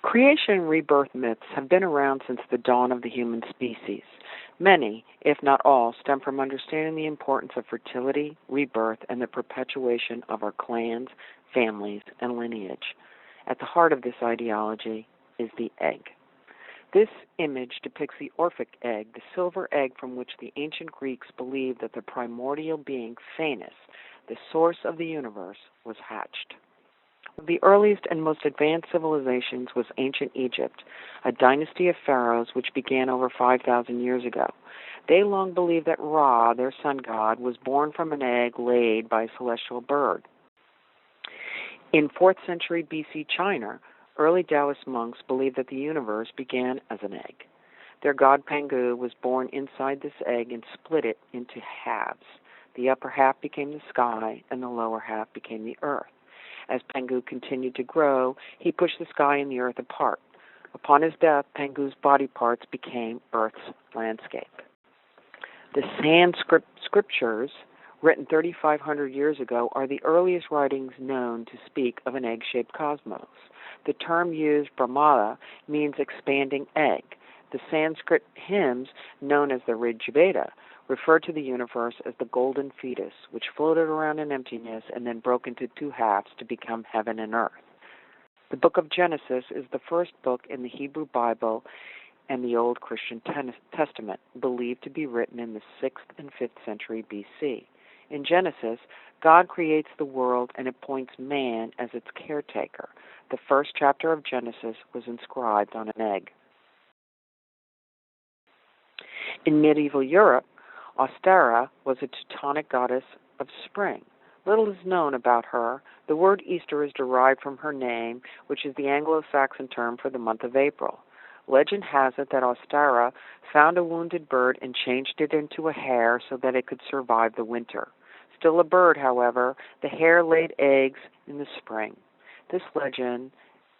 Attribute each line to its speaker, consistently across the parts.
Speaker 1: Creation and rebirth myths have been around since the dawn of the human species. Many, if not all, stem from understanding the importance of fertility, rebirth, and the perpetuation of our clans, families, and lineage. At the heart of this ideology is the egg. This image depicts the Orphic egg, the silver egg from which the ancient Greeks believed that the primordial being, Phanes, the source of the universe, was hatched. One of the earliest and most advanced civilizations was ancient Egypt, a dynasty of pharaohs which began over 5,000 years ago. They long believed that Ra, their sun god, was born from an egg laid by a celestial bird. In 4th century BC China, early Taoist monks believed that the universe began as an egg. Their god Pangu was born inside this egg and split it into halves. The upper half became the sky, and the lower half became the earth. As Pangu continued to grow, he pushed the sky and the earth apart. Upon his death, Pangu's body parts became Earth's landscape. The Sanskrit scriptures, written 3,500 years ago, are the earliest writings known to speak of an egg-shaped cosmos. The term used, Brahmada, means expanding egg. The Sanskrit hymns, known as the Rig Veda, refer to the universe as the golden fetus, which floated around in emptiness and then broke into two halves to become heaven and earth. The book of Genesis is the first book in the Hebrew Bible and the Old Christian Testament, believed to be written in the 6th and 5th century BC. In Genesis, God creates the world and appoints man as its caretaker. The first chapter of Genesis was inscribed on an egg. In medieval Europe, Ostara was a Teutonic goddess of spring. Little is known about her. The word Easter is derived from her name, which is the Anglo-Saxon term for the month of April. Legend has it that Ostara found a wounded bird and changed it into a hare so that it could survive the winter. Still a bird, however, the hare laid eggs in the spring. This legend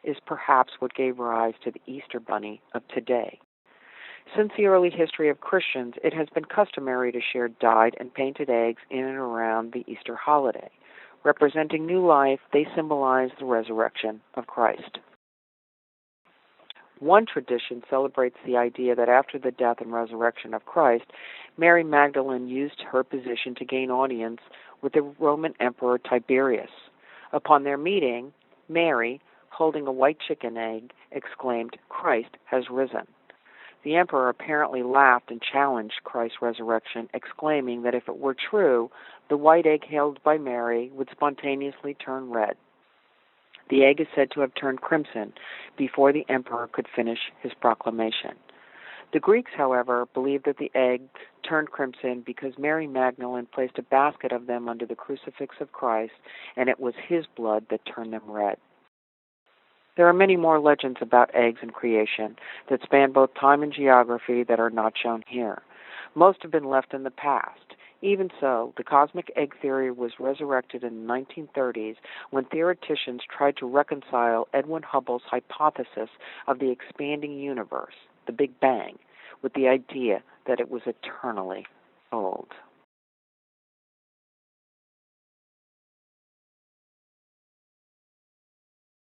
Speaker 1: is perhaps what gave rise to the Easter Bunny of today. Since the early history of Christians, it has been customary to share dyed and painted eggs in and around the Easter holiday. Representing new life, they symbolize the resurrection of Christ. One tradition celebrates the idea that after the death and resurrection of Christ, Mary Magdalene used her position to gain audience with the Roman Emperor Tiberius. Upon their meeting, Mary, holding a white chicken egg, exclaimed, "Christ has risen." The emperor apparently laughed and challenged Christ's resurrection, exclaiming that if it were true, the white egg held by Mary would spontaneously turn red. The egg is said to have turned crimson before the emperor could finish his proclamation. The Greeks, however, believed that the egg turned crimson because Mary Magdalene placed a basket of them under the crucifix of Christ, and it was his blood that turned them red. There are many more legends about eggs and creation that span both time and geography that are not shown here. Most have been left in the past. Even so, the cosmic egg theory was resurrected in the 1930s when theoreticians tried to reconcile Edwin Hubble's hypothesis of the expanding universe, the Big Bang, with the idea that it was eternally old.